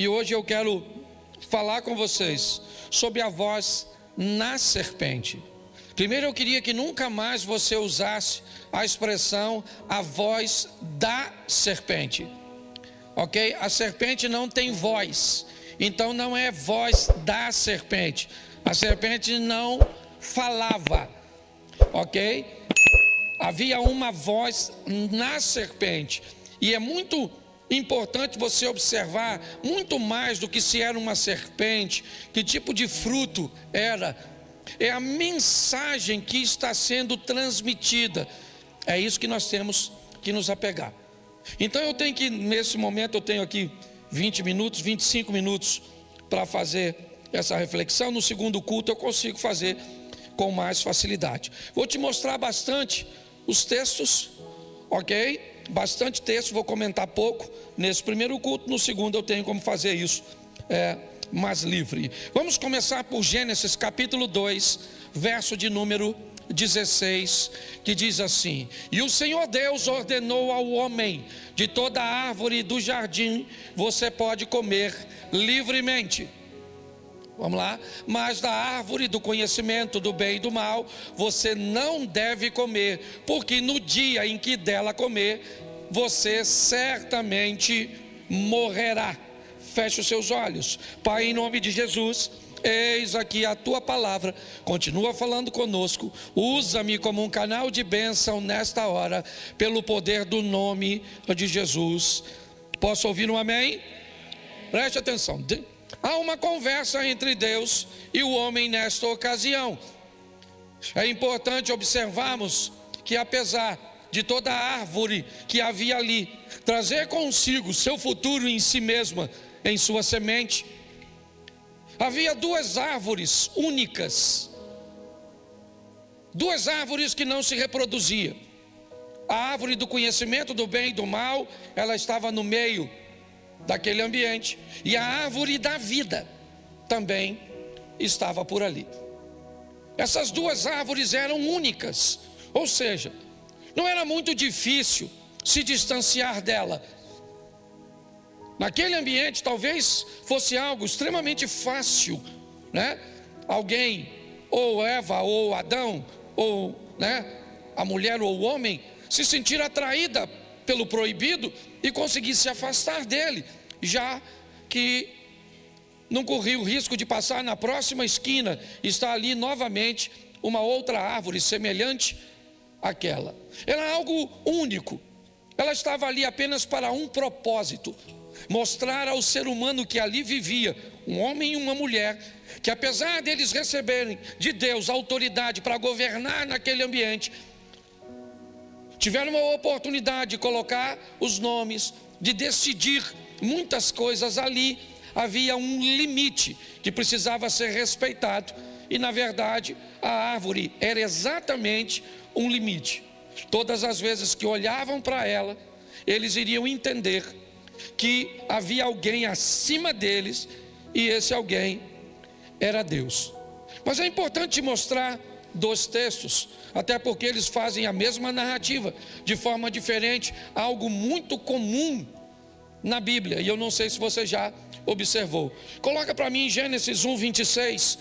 E hoje eu quero falar com vocês sobre a voz na serpente. Primeiro eu queria que nunca mais você usasse a expressão a voz da serpente. Ok? A serpente não tem voz. Então não é voz da serpente. A serpente não falava. Ok? Havia uma voz na serpente. E é muito importante você observar, muito mais do que se era uma serpente, que tipo de fruto era. É a mensagem que está sendo transmitida. É isso que nós temos que nos apegar. Então eu tenho que, nesse momento, eu tenho aqui 20 minutos, 25 minutos para fazer essa reflexão. No segundo culto eu consigo fazer com mais facilidade. Vou te mostrar bastante os textos, ok? Bastante texto, vou comentar pouco nesse primeiro culto. No segundo eu tenho como fazer isso mais livre. Vamos começar por Gênesis capítulo 2, verso de número 16, que diz assim: E o Senhor Deus ordenou ao homem: de toda árvore do jardim você pode comer livremente. Vamos lá. Mas da árvore do conhecimento do bem e do mal você não deve comer, porque no dia em que dela comer, você certamente morrerá. Feche os seus olhos. Pai, em nome de Jesus, eis aqui a tua palavra, continua falando conosco, usa-me como um canal de bênção nesta hora, pelo poder do nome de Jesus. Posso ouvir um amém? Preste atenção. Há uma conversa entre Deus e o homem nesta ocasião. É importante observarmos que, apesar de toda a árvore que havia ali trazer consigo seu futuro em si mesma, em sua semente, havia duas árvores únicas, duas árvores que não se reproduziam. A árvore do conhecimento do bem e do mal, ela estava no meio daquele ambiente, e a árvore da vida também estava por ali. Essas duas árvores eram únicas, ou seja, não era muito difícil se distanciar dela. Naquele ambiente talvez fosse algo extremamente fácil, né? Alguém, ou Eva, ou Adão, ou a mulher ou o homem, se sentir atraída pelo proibido e conseguir se afastar dele, já que não corria o risco de passar na próxima esquina e estar ali novamente uma outra árvore semelhante àquela. Era algo único. Ela estava ali apenas para um propósito: mostrar ao ser humano que ali vivia, um homem e uma mulher, que apesar deles receberem de Deus autoridade para governar naquele ambiente, tiveram uma oportunidade de colocar os nomes, de decidir muitas coisas ali. Havia um limite que precisava ser respeitado, e na verdade a árvore era exatamente um limite. Todas as vezes que olhavam para ela, eles iriam entender que havia alguém acima deles, e esse alguém era Deus. Mas é importante mostrar dois textos, até porque eles fazem a mesma narrativa de forma diferente, algo muito comum na Bíblia, e eu não sei se você já observou. Coloca para mim Gênesis 1, 26.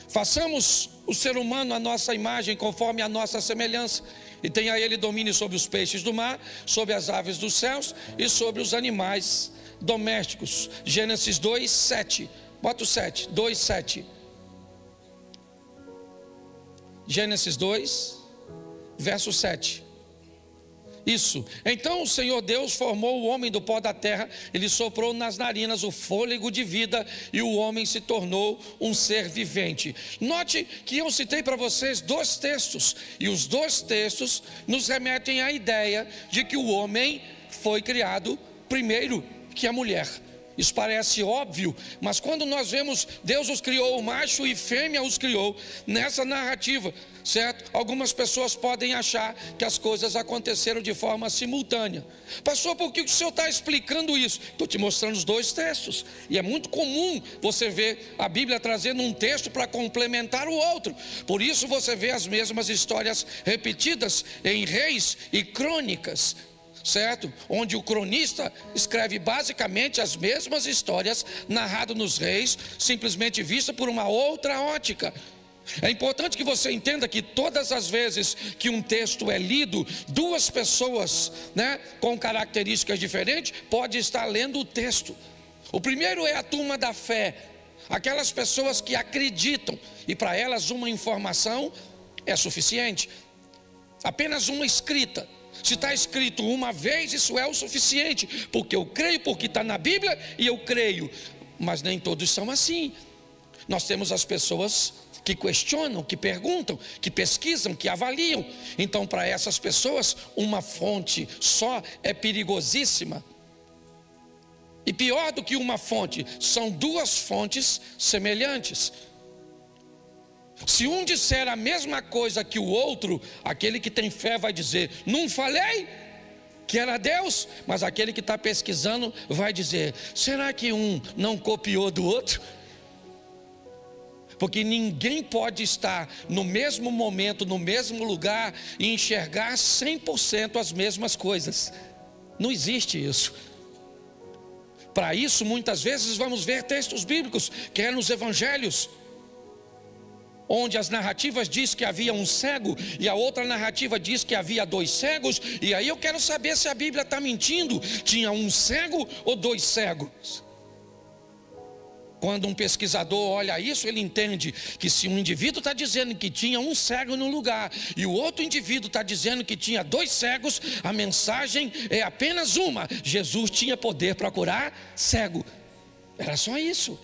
Façamos o ser humano a nossa imagem, conforme a nossa semelhança, e tenha ele domínio sobre os peixes do mar, sobre as aves dos céus e sobre os animais domésticos. Gênesis 2, 7. Bota o 7, 2, 7. Gênesis 2, verso 7. Isso. Então o Senhor Deus formou o homem do pó da terra, ele soprou nas narinas o fôlego de vida, e o homem se tornou um ser vivente. Note que eu citei para vocês dois textos, e os dois textos nos remetem à ideia de que o homem foi criado primeiro que a mulher. Isso parece óbvio, mas quando nós vemos Deus os criou, macho e fêmea os criou, nessa narrativa, certo? Algumas pessoas podem achar que as coisas aconteceram de forma simultânea. Pastor, por que o senhor está explicando isso? Estou te mostrando os dois textos, e é muito comum você ver a Bíblia trazendo um texto para complementar o outro. Por isso você vê as mesmas histórias repetidas em Reis e Crônicas, certo? Onde o cronista escreve basicamente as mesmas histórias narradas nos Reis, simplesmente vista por uma outra ótica. É importante que você entenda que todas as vezes que um texto é lido, duas pessoas, com características diferentes, pode estar lendo o texto. O primeiro é a turma da fé, aquelas pessoas que acreditam, e para elas uma informação é suficiente, apenas uma escrita. Se está escrito uma vez, isso é o suficiente, porque eu creio, porque está na Bíblia e eu creio. Mas nem todos são assim. Nós temos as pessoas que questionam, que perguntam, que pesquisam, que avaliam. Então, para essas pessoas, uma fonte só é perigosíssima. E pior do que uma fonte, são duas fontes semelhantes. Se um disser a mesma coisa que o outro, aquele que tem fé vai dizer: não falei que era Deus? Mas aquele que está pesquisando vai dizer: será que um não copiou do outro? Porque ninguém pode estar no mesmo momento, no mesmo lugar e enxergar 100% as mesmas coisas. Não existe isso. Para isso, muitas vezes vamos ver textos bíblicos, que é nos evangelhos, onde as narrativas diz que havia um cego e a outra narrativa diz que havia dois cegos. E aí eu quero saber se a Bíblia está mentindo. Tinha um cego ou dois cegos? Quando um pesquisador olha isso, ele entende que se um indivíduo está dizendo que tinha um cego no lugar e o outro indivíduo está dizendo que tinha dois cegos, a mensagem é apenas uma: Jesus tinha poder para curar cego. Era só isso.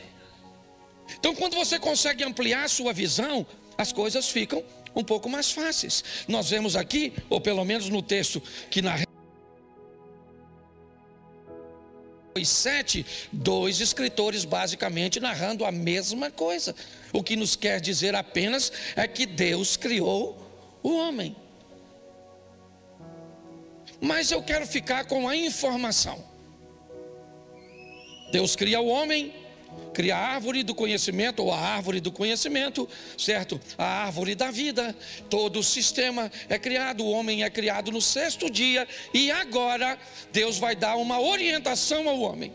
Então, quando você consegue ampliar a sua visão, as coisas ficam um pouco mais fáceis. Nós vemos aqui, ou pelo menos no texto que na 7, dois escritores basicamente narrando a mesma coisa. O que nos quer dizer apenas é que Deus criou o homem. Mas eu quero ficar com a informação. Deus cria o homem, cria a árvore do conhecimento, ou a árvore do conhecimento, certo? A árvore da vida. Todo o sistema é criado, o homem é criado no 6º dia. E agora Deus vai dar uma orientação ao homem.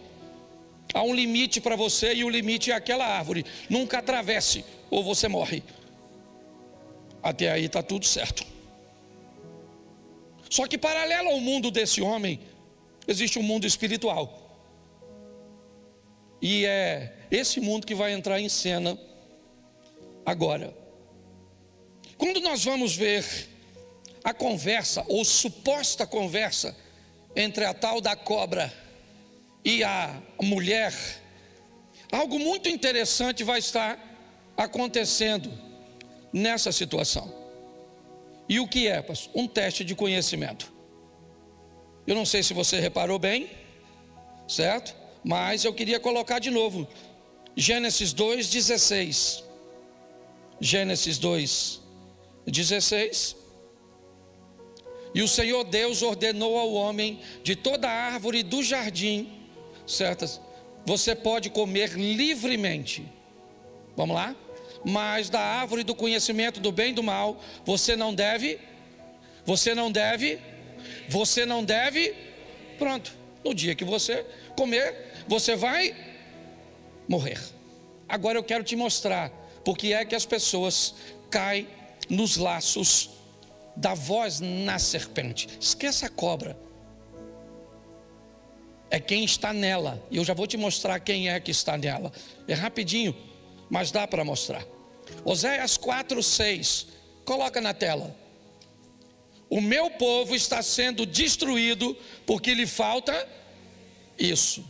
Há um limite para você, e o limite é aquela árvore. Nunca atravesse, ou você morre. Até aí está tudo certo. Só que paralelo ao mundo desse homem, existe um mundo espiritual. E é esse mundo que vai entrar em cena agora. Quando nós vamos ver a conversa, ou suposta conversa, entre a tal da cobra e a mulher, algo muito interessante vai estar acontecendo nessa situação. E o que é, pastor? Um teste de conhecimento. Eu não sei se você reparou bem, certo? Mas eu queria colocar de novo Gênesis 2:16. Gênesis 2:16. E o Senhor Deus ordenou ao homem: de toda árvore do jardim, certas, você pode comer livremente. Vamos lá? Mas da árvore do conhecimento do bem e do mal, você não deve. Pronto. No dia que você comer, você vai morrer. Agora eu quero te mostrar porque é que as pessoas caem nos laços da voz na serpente. Esqueça a cobra. É quem está nela. E eu já vou te mostrar quem é que está nela. É rapidinho, mas dá para mostrar. Oséias 4:6. Coloca na tela. O meu povo está sendo destruído porque lhe falta isso.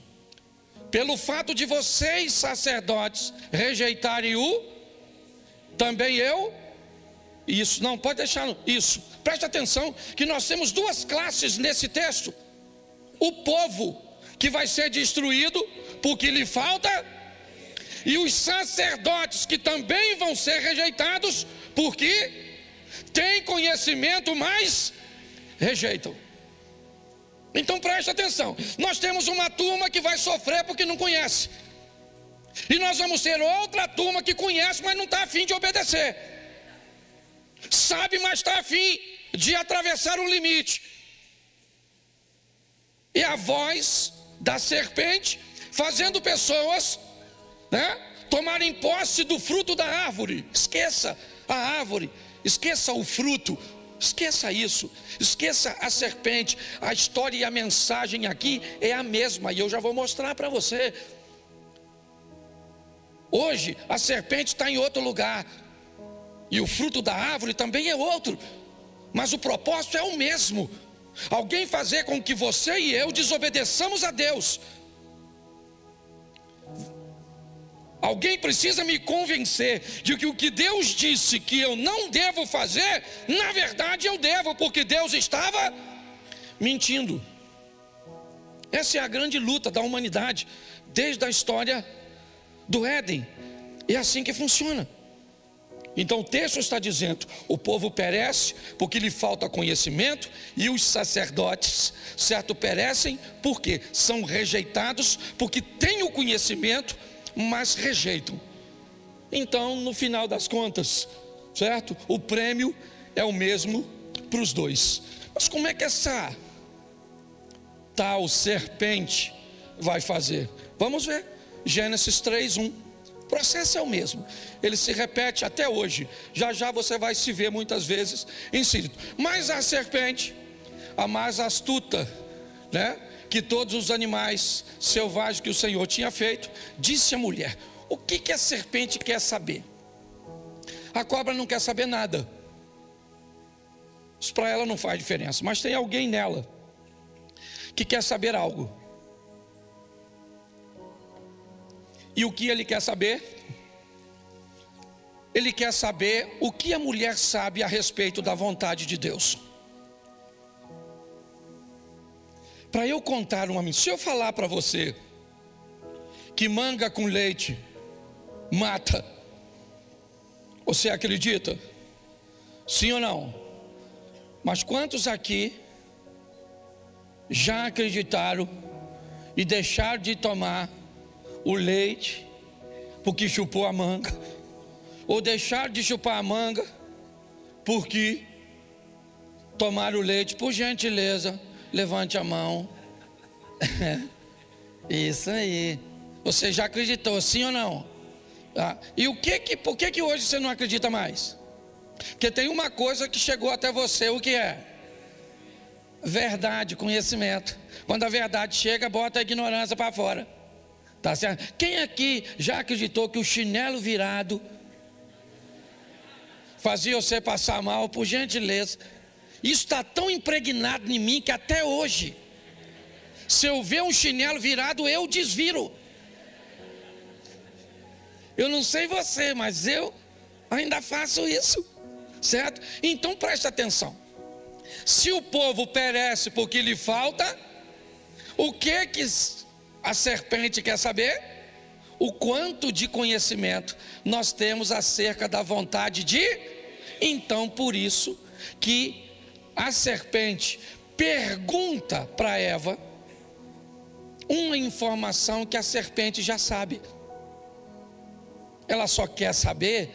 Pelo fato de vocês, sacerdotes, rejeitarem também eu. Isso, não, pode deixar isso. Preste atenção que nós temos duas classes nesse texto. O povo que vai ser destruído porque lhe falta, e os sacerdotes que também vão ser rejeitados porque têm conhecimento, mas rejeitam. Então preste atenção, nós temos uma turma que vai sofrer porque não conhece, e nós vamos ter outra turma que conhece, mas não está a fim de obedecer. Sabe, mas está a fim de atravessar um limite. e a voz da serpente, fazendo pessoas, tomarem posse do fruto da árvore. Esqueça a árvore, esqueça o fruto, esqueça isso, esqueça a serpente. A história e a mensagem aqui é a mesma, e eu já vou mostrar para você. Hoje a serpente está em outro lugar, e o fruto da árvore também é outro, mas o propósito é o mesmo: alguém fazer com que você e eu desobedeçamos a Deus. Alguém precisa me convencer de que o que Deus disse que eu não devo fazer, na verdade eu devo, porque Deus estava mentindo. Essa é a grande luta da humanidade, desde a história do Éden. É assim que funciona. Então o texto está dizendo: o povo perece porque lhe falta conhecimento, e os sacerdotes, certo, perecem porque são rejeitados, porque têm o conhecimento, mas rejeitam. Então, no final das contas, certo, o prêmio é o mesmo para os dois. Mas como é que essa tal serpente vai fazer? Vamos ver. Gênesis 3:1. O processo é o mesmo, ele se repete até hoje. Já já você vai se ver muitas vezes inserido. Mas a serpente, a mais astuta, que todos os animais selvagens que o Senhor tinha feito, disse à mulher: o que a serpente quer saber? A cobra não quer saber nada. Isso para ela não faz diferença. Mas tem alguém nela que quer saber algo. E o que ele quer saber? Ele quer saber o que a mulher sabe a respeito da vontade de Deus. Para eu contar uma mentira, se eu falar para você que manga com leite mata, você acredita? Sim ou não? Mas quantos aqui já acreditaram e deixaram de tomar o leite porque chupou a manga, ou deixaram de chupar a manga porque tomaram o leite? Por gentileza, levante a mão. Isso aí. Você já acreditou, sim ou não? E por que hoje você não acredita mais? Porque tem uma coisa que chegou até você. O que é? Verdade, conhecimento. Quando a verdade chega, bota a ignorância para fora. Tá certo? Quem aqui já acreditou que o chinelo virado fazia você passar mal? Por gentileza. Isso está tão impregnado em mim que até hoje, se eu ver um chinelo virado, eu desviro. Eu não sei você, mas eu ainda faço isso, certo? Então preste atenção. Se o povo perece porque lhe falta, o que a serpente quer saber? O quanto de conhecimento nós temos acerca da vontade de... Então, por isso que a serpente pergunta para Eva uma informação que a serpente já sabe. Ela só quer saber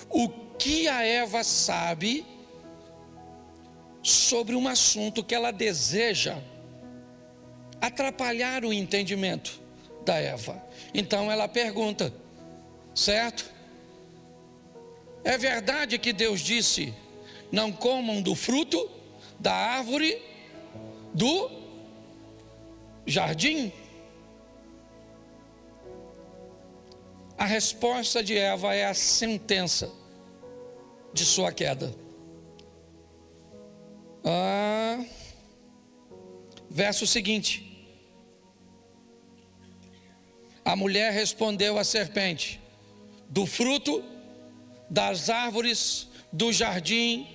o que a Eva sabe sobre um assunto que ela deseja atrapalhar o entendimento da Eva. Então ela pergunta, certo? É verdade que Deus disse: não comam do fruto da árvore do jardim? A resposta de Eva é a sentença de sua queda. Verso seguinte: a mulher respondeu à serpente: do fruto das árvores do jardim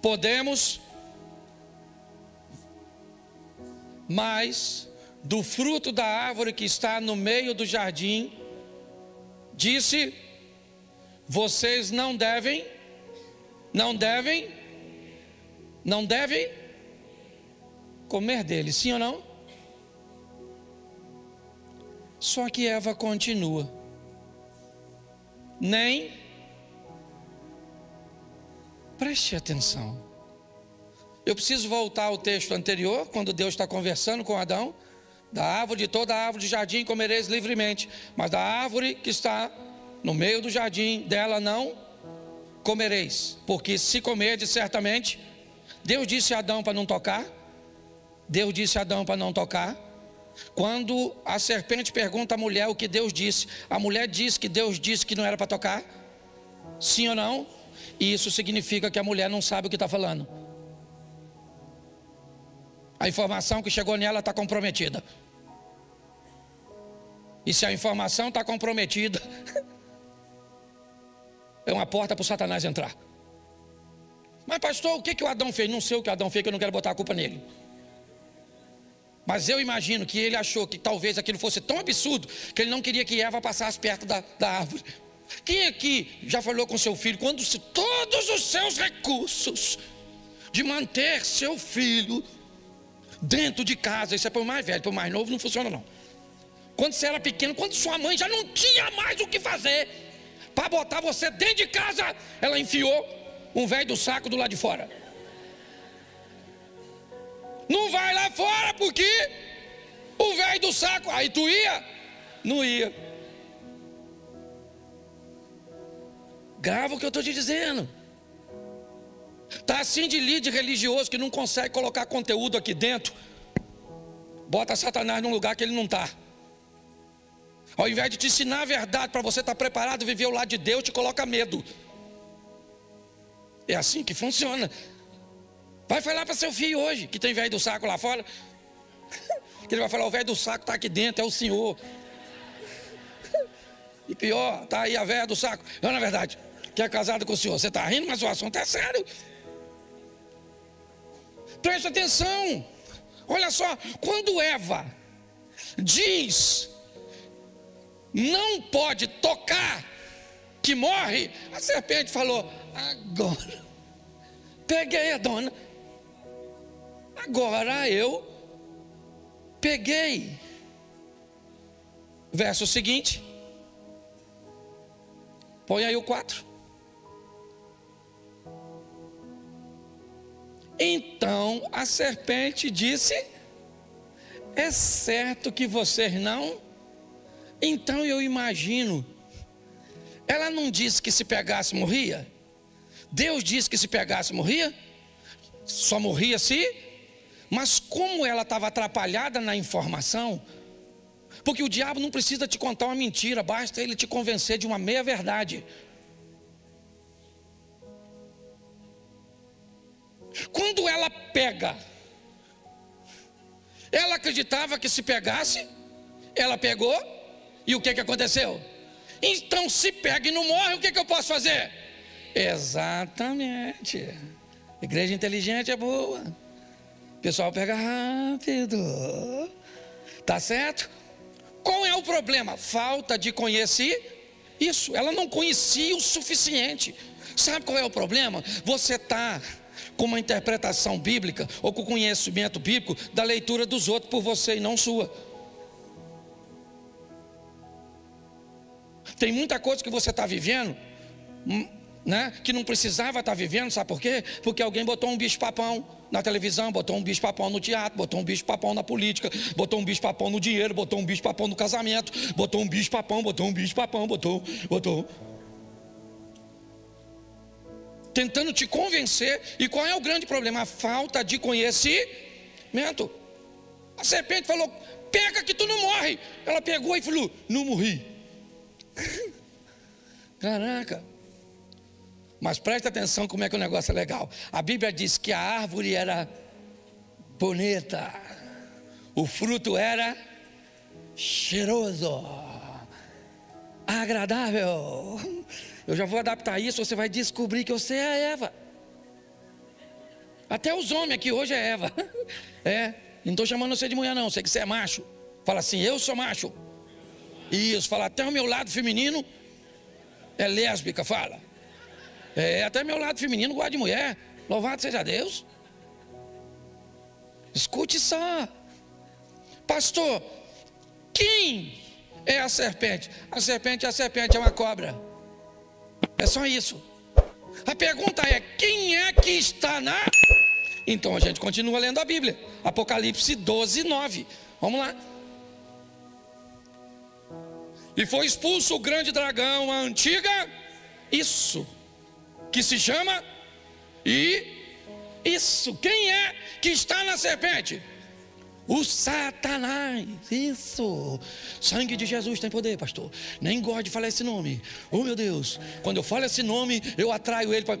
podemos, mas do fruto da árvore que está no meio do jardim, disse, vocês não devem comer dele, sim ou não? Só que Eva continua, preste atenção. Eu preciso voltar ao texto anterior, quando Deus está conversando com Adão. Da árvore, de toda a árvore do jardim comereis livremente, mas da árvore que está no meio do jardim, dela não comereis, porque se comerdes certamente. Deus disse a Adão para não tocar. Deus disse a Adão para não tocar. Quando a serpente pergunta à mulher o que Deus disse, a mulher diz que Deus disse que não era para tocar. Sim ou não? E isso significa que a mulher não sabe o que está falando. A informação que chegou nela está comprometida. E se a informação está comprometida, é uma porta para o Satanás entrar. Mas pastor, o que o Adão fez? Não sei o que o Adão fez, que eu não quero botar a culpa nele. Mas eu imagino que ele achou que talvez aquilo fosse tão absurdo, que ele não queria que Eva passasse perto da árvore. Quem aqui já falou com seu filho, quando todos os seus recursos de manter seu filho dentro de casa, isso é para o mais velho, para o mais novo não funciona não. Quando você era pequeno, quando sua mãe já não tinha mais o que fazer, para botar você dentro de casa, ela enfiou um velho do saco do lado de fora. Não vai lá fora porque o velho do saco, aí tu ia? Não ia. Grava o que eu estou te dizendo. Está assim de líder religioso que não consegue colocar conteúdo aqui dentro. Bota Satanás num lugar que ele não está. Ao invés de te ensinar a verdade para você estar preparado a viver ao lado de Deus, te coloca medo. É assim que funciona. Vai falar para seu filho hoje, que tem velho do saco lá fora. Que ele vai falar, o velho do saco está aqui dentro, é o Senhor. E pior, está aí a velha do saco. Não, na verdade, que é casado com o Senhor. Você está rindo, mas o assunto é sério. Preste atenção. Olha só, quando Eva diz não pode tocar, que morre, a serpente falou, agora peguei a dona, agora eu peguei. Verso seguinte, põe aí o 4. Então a serpente disse, é certo que vocês não? Então eu imagino, ela não disse que se pegasse morria? Deus disse que se pegasse morria? Só morria se? Mas como ela estava atrapalhada na informação, porque o diabo não precisa te contar uma mentira, basta ele te convencer de uma meia verdade. Quando ela pega, ela acreditava que se pegasse, ela pegou, e o que aconteceu? Então se pega e não morre, o que eu posso fazer? Exatamente. Igreja inteligente é boa. O pessoal pega rápido. Tá certo? Qual é o problema? Falta de conhecer isso. Ela não conhecia o suficiente. Sabe qual é o problema? Você está com uma interpretação bíblica ou com conhecimento bíblico da leitura dos outros por você e não sua. Tem muita coisa que você está vivendo, né, que não precisava estar vivendo, sabe por quê? Porque alguém botou um bicho-papão na televisão, botou um bicho-papão no teatro, botou um bicho-papão na política, botou um bicho-papão no dinheiro, botou um bicho-papão no casamento, botou um bicho-papão, botou. Tentando te convencer. E qual é o grande problema? A falta de conhecimento. A serpente falou, pega que tu não morre. Ela pegou e falou, não morri. Caraca. Mas presta atenção como é que o negócio é legal. A Bíblia diz que a árvore era bonita, o fruto era cheiroso, agradável. Eu já vou adaptar isso, você vai descobrir que você é a Eva. Até os homens aqui hoje é Eva. Não estou chamando você de mulher não, sei que você é macho. Fala assim, eu sou macho. Isso, fala, até o meu lado feminino é lésbica, fala. Até meu lado feminino gosta de mulher. Louvado seja Deus. Escute só. Pastor, quem é a serpente? A serpente é uma cobra. É só isso. A pergunta é, quem é que está na Então a gente continua lendo a Bíblia. Apocalipse 12, 9. Vamos lá. E foi expulso o grande dragão, a antiga, isso, que se chama, isso. Quem é que está na serpente? O Satanás. Isso. Sangue de Jesus tem poder, pastor. Nem gosto de falar esse nome. Oh, meu Deus. Quando eu falo esse nome, eu atraio ele para...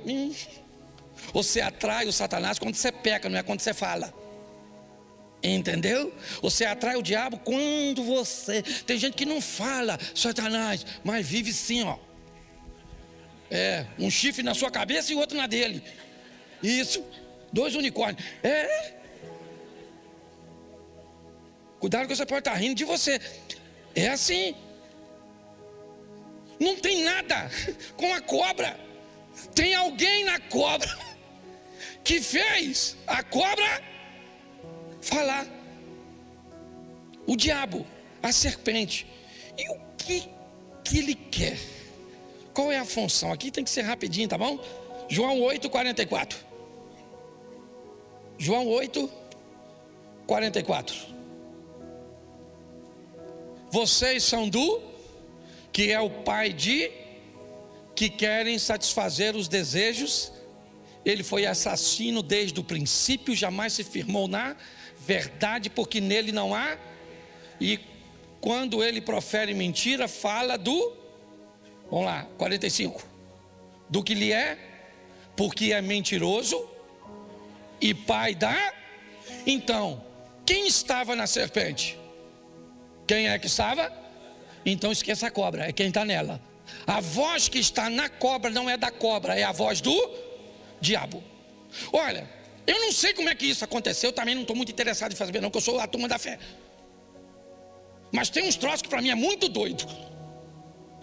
Você atrai o Satanás quando você peca, não é quando você fala. Entendeu? Você atrai o diabo quando você... Tem gente que não fala Satanás, mas vive sim, ó. Um chifre na sua cabeça e outro na dele. Isso. 2 unicórnios. Cuidado que você pode estar rindo de você. É assim. Não tem nada com a cobra. Tem alguém na cobra que fez a cobra falar. O diabo, a serpente. E o que ele quer? Qual é a função? Aqui tem que ser rapidinho, tá bom? João 8, 44. João 8, 44. Vocês são do que é o pai de que querem satisfazer os desejos. Ele foi assassino desde o princípio, jamais se firmou na verdade, porque nele não há. E quando ele profere mentira, fala do, vamos lá, 45, do que lhe é, porque é mentiroso e pai da. Então, quem estava na serpente? Quem é que estava? Então esqueça a cobra, é quem está nela. A voz que está na cobra não é da cobra, é a voz do diabo. Olha, eu não sei como é que isso aconteceu, também não estou muito interessado em fazer não, porque eu sou a turma da fé. Mas tem uns troços que para mim é muito doido.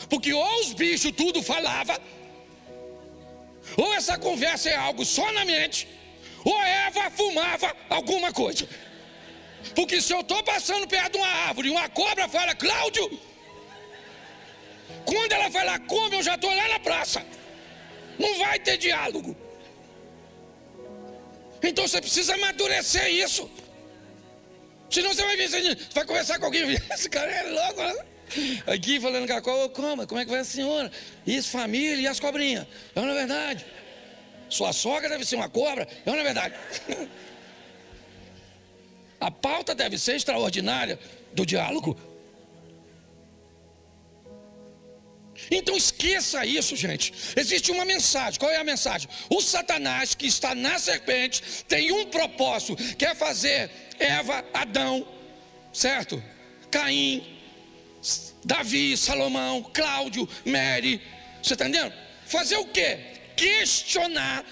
Porque ou os bichos tudo falava, ou essa conversa é algo só na mente, ou Eva fumava alguma coisa. Porque se eu estou passando perto de uma árvore e uma cobra fala, Cláudio, quando ela falar come, eu já estou lá na praça. Não vai ter diálogo. Então você precisa amadurecer isso. Senão você vai ver, você vai conversar com alguém, esse cara é louco, né? Aqui falando com a cobra, como é que vai a senhora? Isso, família e as cobrinhas. É uma verdade. Sua sogra deve ser uma cobra. É uma verdade. A pauta deve ser extraordinária do diálogo. Então esqueça isso, gente. Existe uma mensagem. Qual é a mensagem? O Satanás que está na serpente tem um propósito. Quer fazer Eva, Adão, certo? Caim, Davi, Salomão, Cláudio, Mary. Você está entendendo? Fazer o quê? Questionar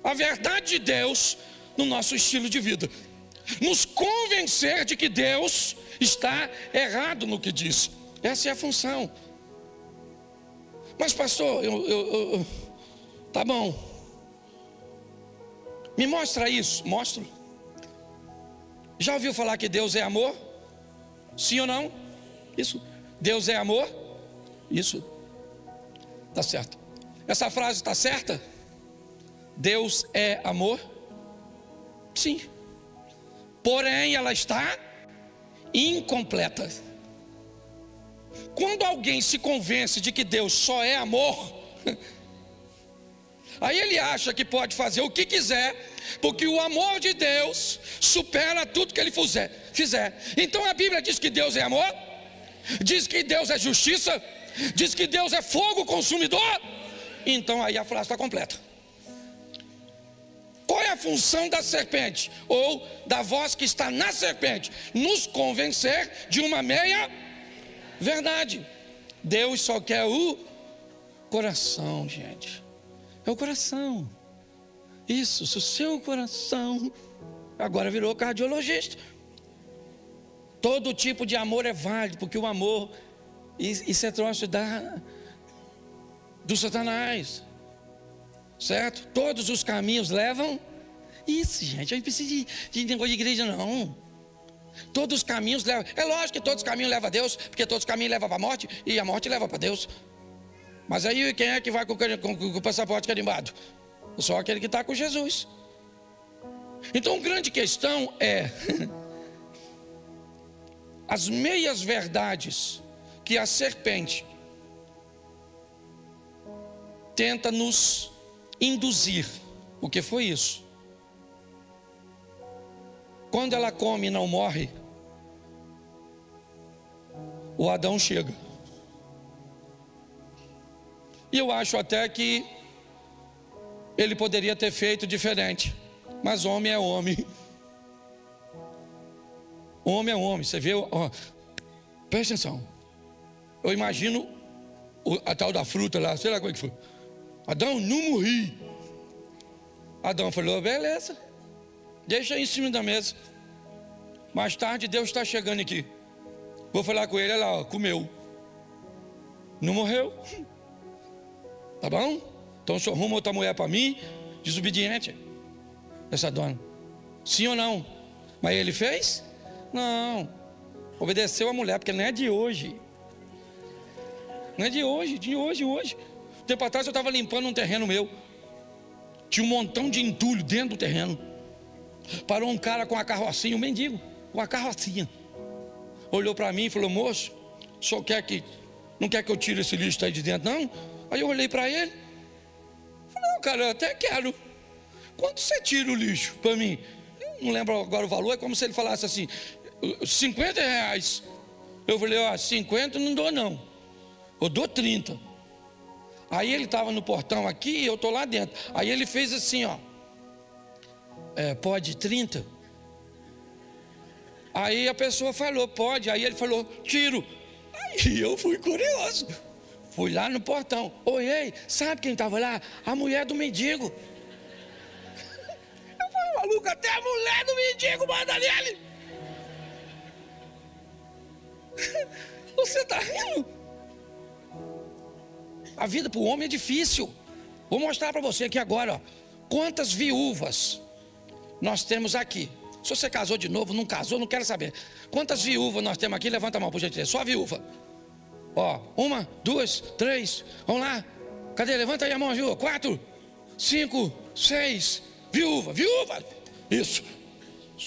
a verdade de Deus no nosso estilo de vida. Nos convencer de que Deus está errado no que diz. Essa é a função. Mas pastor, tá bom. Me mostra isso. Mostro. Já ouviu falar que Deus é amor? Sim ou não? Isso. Deus é amor? Isso. Tá certo. Essa frase está certa? Deus é amor? Sim. Porém, ela está incompleta. Quando alguém se convence de que Deus só é amor, aí ele acha que pode fazer o que quiser, porque o amor de Deus supera tudo que ele fizer. Então a Bíblia diz que Deus é amor, diz que Deus é justiça, diz que Deus é fogo consumidor. Então aí a frase está completa. Qual é a função da serpente? Ou da voz que está na serpente? Nos convencer de uma meia verdade. Deus só quer o coração, gente. É o coração. Isso, se o seu coração agora virou cardiologista. Todo tipo de amor é válido, porque o amor, isso é troço do Satanás. Certo? Todos os caminhos levam. Isso, gente, eu não preciso de negócio de igreja, não. Todos os caminhos levam. É lógico que todos os caminhos levam a Deus, porque todos os caminhos levam para a morte, e a morte leva para Deus. Mas aí quem é que vai com o passaporte carimbado? Só aquele que está com Jesus. Então a grande questão é as meias verdades que a serpente tenta nos induzir. O que foi isso? Quando ela come e não morre, o Adão chega. E eu acho até que ele poderia ter feito diferente, mas homem é homem. Homem é homem. Você vê, ó, presta atenção. Eu imagino a tal da fruta lá, sei lá como é que foi. Adão, não morri. Adão falou, beleza, deixa aí em cima da mesa. Mais tarde Deus está chegando aqui. Vou falar com ele, olha lá, ó, comeu. Não morreu. Tá bom? Então o senhor arruma outra mulher para mim, desobediente. Essa dona. Sim ou não? Mas ele fez? Não. Obedeceu a mulher, porque não é de hoje. Não é de hoje, de hoje. Tempo atrás eu estava limpando um terreno meu. Tinha um montão de entulho dentro do terreno. Parou um cara com uma carrocinha, um mendigo, com uma carrocinha. Olhou para mim e falou, moço, o senhor não quer que eu tire esse lixo aí de dentro, não? Aí eu olhei para ele. Falei, não, cara, eu até quero. Quanto você tira o lixo para mim? Eu não lembro agora o valor, é como se ele falasse assim, R$50. Eu falei, ó, 50 não dou não. Eu dou 30. Aí ele estava no portão aqui e eu estou lá dentro. Aí ele fez assim, ó. Pode 30? Aí a pessoa falou, pode. Aí ele falou, tiro. Aí eu fui curioso. Fui lá no portão. Olhei, sabe quem estava lá? A mulher do mendigo. Eu falei, maluco, até a mulher do mendigo manda nele. Você está rindo? A vida para o homem é difícil. Vou mostrar para você aqui agora, ó, quantas viúvas nós temos aqui. Se você casou de novo, não casou, não quero saber. Quantas viúvas nós temos aqui? Levanta a mão, por gentileza. Só a viúva. Ó, 1, 2, 3. Vamos lá. Cadê? Levanta aí a mão, viúva. 4, 5, 6. Viúva. Isso.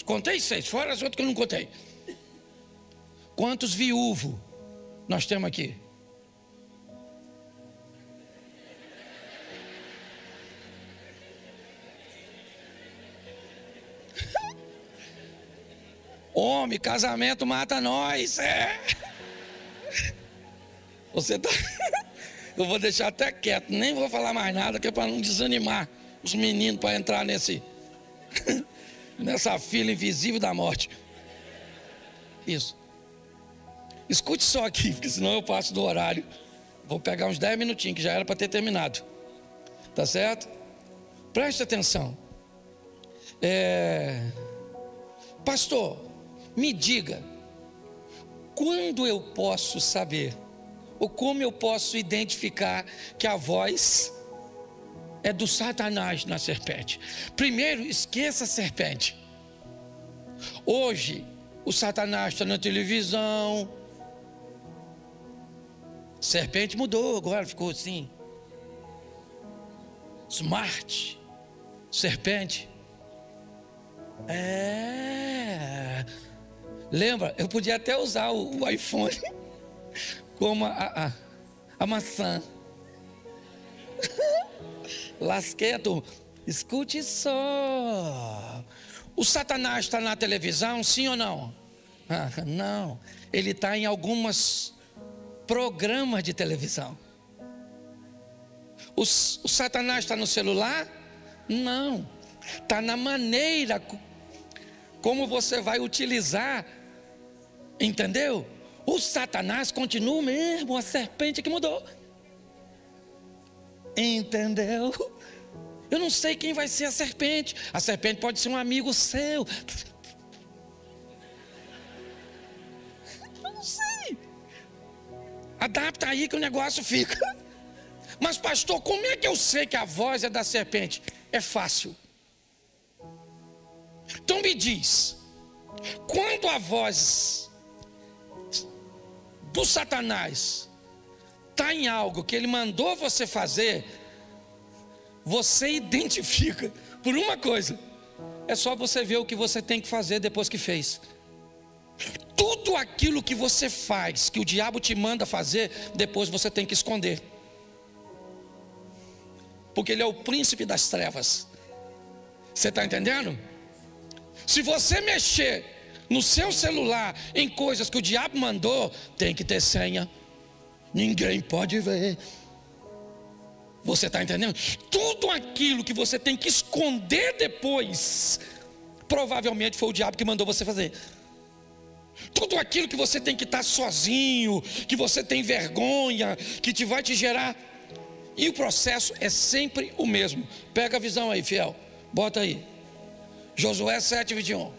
Contei 6, fora as outras que eu não contei. Quantos viúvos nós temos aqui? Homem, casamento mata nós. Você tá. Eu vou deixar até quieto, nem vou falar mais nada, que é para não desanimar os meninos para entrar nessa fila invisível da morte. Isso. Escute só aqui, porque senão eu passo do horário. Vou pegar uns 10 minutinhos, que já era para ter terminado. Tá certo? Preste atenção. Pastor, me diga, quando eu posso saber, ou como eu posso identificar que a voz é do Satanás na serpente? Primeiro, esqueça a serpente. Hoje, o Satanás está na televisão. Serpente mudou, agora ficou assim. Smart. Serpente. Lembra? Eu podia até usar o iPhone como a maçã. Lasquei a turma. Escute só. O Satanás está na televisão, sim ou não? Não. Ele está em alguns programas de televisão. O Satanás está no celular? Não. Está na maneira como você vai utilizar. Entendeu? O Satanás continua o mesmo, a serpente que mudou. Entendeu? Eu não sei quem vai ser a serpente. A serpente pode ser um amigo seu. Eu não sei. Adapta aí que o negócio fica. Mas pastor, como é que eu sei que a voz é da serpente? É fácil. Então me diz, quando a voz do Satanás está em algo que ele mandou você fazer, você identifica por uma coisa: é só você ver o que você tem que fazer depois que fez. Tudo aquilo que você faz, que o diabo te manda fazer, depois você tem que esconder. Porque ele é o príncipe das trevas. Você está entendendo? Se você mexer no seu celular em coisas que o diabo mandou, tem que ter senha. Ninguém pode ver. Você está entendendo? Tudo aquilo que você tem que esconder depois, provavelmente foi o diabo que mandou você fazer. Tudo aquilo que você tem que estar sozinho, que você tem vergonha, que vai te gerar. E o processo é sempre o mesmo. Pega a visão aí, fiel. Bota aí. Josué 7:21.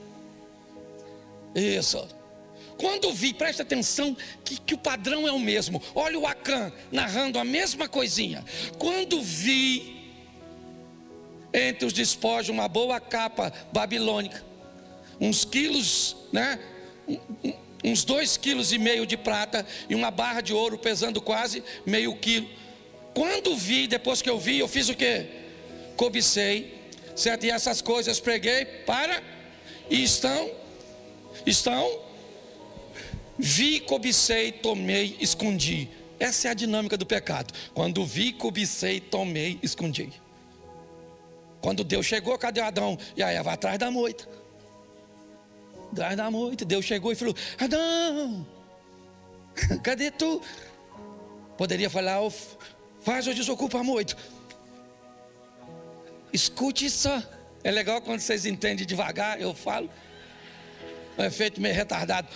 Isso. Quando vi, presta atenção que o padrão é o mesmo. Olha o Acã narrando a mesma coisinha. Quando vi entre os despojos uma boa capa babilônica, uns quilos, né? Uns 2,5 quilos de prata e uma barra de ouro pesando quase meio quilo. Quando vi, depois que eu vi, eu fiz o quê? Cobicei, certo? E essas coisas preguei para, e estão, vi, cobicei, tomei, escondi. Essa é a dinâmica do pecado. Quando vi, cobicei, tomei, escondi. Quando Deus chegou, cadê Adão? E a Eva atrás da moita. Atrás da moita, Deus chegou e falou: Adão, cadê tu? Poderia falar: oh, faz ou desocupa a moita. Escute só. É legal quando vocês entendem devagar, eu falo. É efeito meio retardado.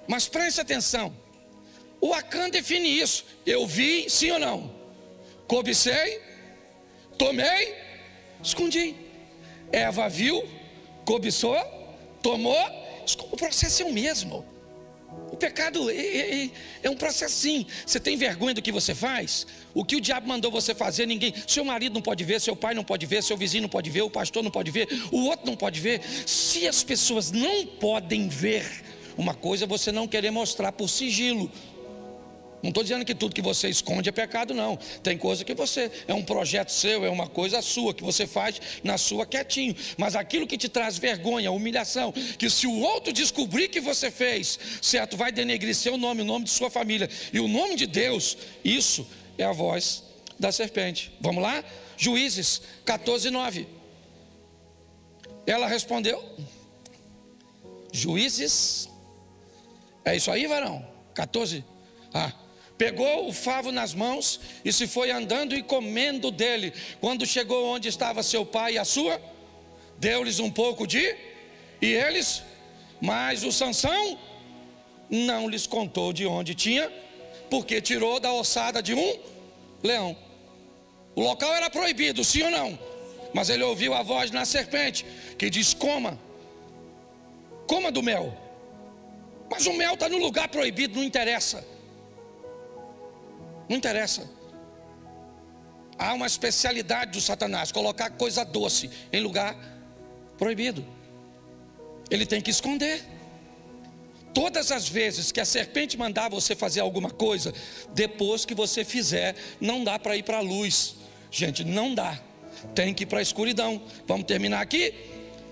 Mas preste atenção. O Acã define isso. Eu vi, sim ou não? Cobicei, tomei, escondi. Eva viu, cobiçou, tomou. O processo é o mesmo. O pecado é um processinho. Você tem vergonha do que você faz? O que o diabo mandou você fazer, ninguém. Seu marido não pode ver, seu pai não pode ver, seu vizinho não pode ver, o pastor não pode ver, o outro não pode ver. Se as pessoas não podem ver, uma coisa é você não querer mostrar por sigilo. Não estou dizendo que tudo que você esconde é pecado, não. Tem coisa que você, é um projeto seu, é uma coisa sua, que você faz na sua quietinho. Mas aquilo que te traz vergonha, humilhação, que se o outro descobrir que você fez, certo, vai denegrir seu nome, o nome de sua família e o nome de Deus, isso é a voz da serpente. Vamos lá? Juízes 14:9. Ela respondeu. Juízes, é isso aí, varão? 14. Pegou o favo nas mãos e se foi andando e comendo dele. Quando chegou onde estava seu pai e a sua, deu-lhes um pouco de, e eles, mas o Sansão não lhes contou de onde tinha, porque tirou da ossada de um leão. O local era proibido, sim ou não? Mas ele ouviu a voz na serpente, que diz: coma do mel. Mas o mel está no lugar proibido, não interessa. Não interessa. Há uma especialidade do Satanás, colocar coisa doce em lugar proibido. Ele tem que esconder. Todas as vezes que a serpente mandar você fazer alguma coisa, depois que você fizer, não dá para ir para a luz. Gente, não dá. Tem que ir para a escuridão. Vamos terminar aqui.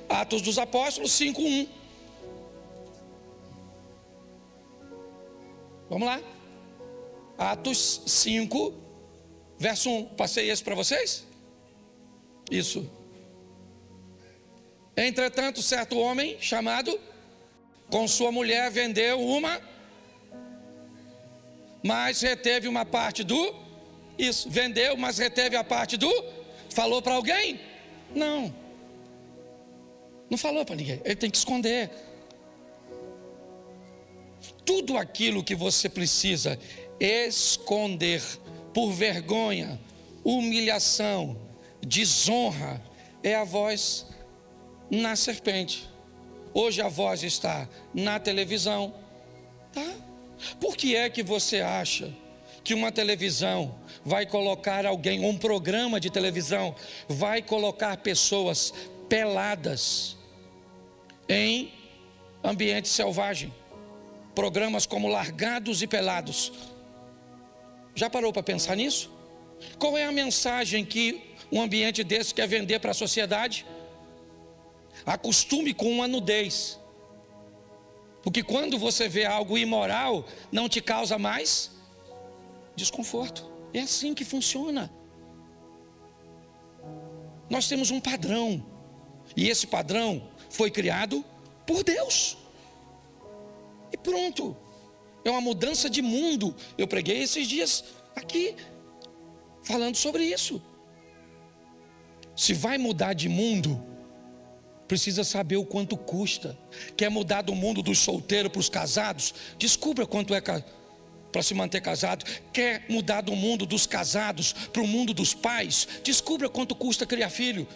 Atos dos Apóstolos 5:1. Vamos lá. Atos 5, verso 1. Passei esse para vocês? Isso. Entretanto, certo homem chamado, com sua mulher vendeu uma, mas reteve uma parte do. Isso, vendeu, mas reteve a parte do. Falou para alguém? Não. Não falou para ninguém. Ele tem que esconder. Tudo aquilo que você precisa esconder por vergonha, humilhação, desonra, é a voz na serpente. Hoje a voz está na televisão, tá? Por que é que você acha que uma televisão vai colocar alguém, um programa de televisão vai colocar pessoas peladas em ambiente selvagem? Programas como Largados e Pelados. Já parou para pensar nisso? Qual é a mensagem que um ambiente desse quer vender para a sociedade? Acostume com uma nudez. Porque quando você vê algo imoral, não te causa mais desconforto. É assim que funciona. Nós temos um padrão. E esse padrão foi criado por Deus. E pronto. É uma mudança de mundo. Eu preguei esses dias aqui, falando sobre isso. Se vai mudar de mundo, precisa saber o quanto custa. Quer mudar do mundo dos solteiros para os casados? Descubra quanto é para se manter casado. Quer mudar do mundo dos casados para o mundo dos pais? Descubra quanto custa criar filho.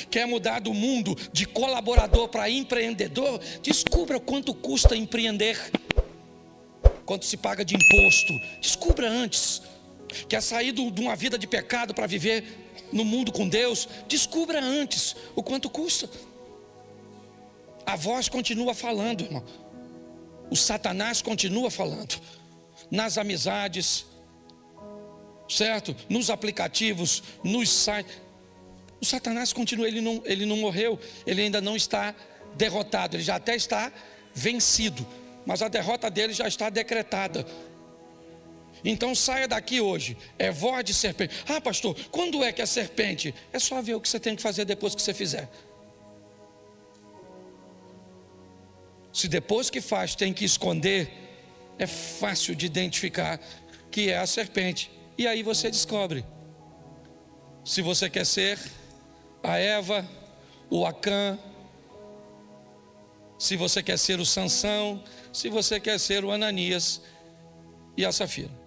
Quer mudar do mundo de colaborador para empreendedor? Descubra quanto custa empreender. Quanto se paga de imposto? Descubra antes. Quer sair de uma vida de pecado para viver no mundo com Deus? Descubra antes o quanto custa. A voz continua falando, irmão. O Satanás continua falando. Nas amizades, certo? Nos aplicativos, nos sites. O Satanás continua, ele não morreu. Ele ainda não está derrotado. Ele já até está vencido. Mas a derrota dele já está decretada. Então saia daqui hoje. É voz de serpente. Ah, pastor, quando é que é serpente? É só ver o que você tem que fazer depois que você fizer. Se depois que faz tem que esconder, é fácil de identificar que é a serpente. E aí você descobre se você quer ser a Eva, o Acã, se você quer ser o Sansão, se você quer ser o Ananias e a Safira.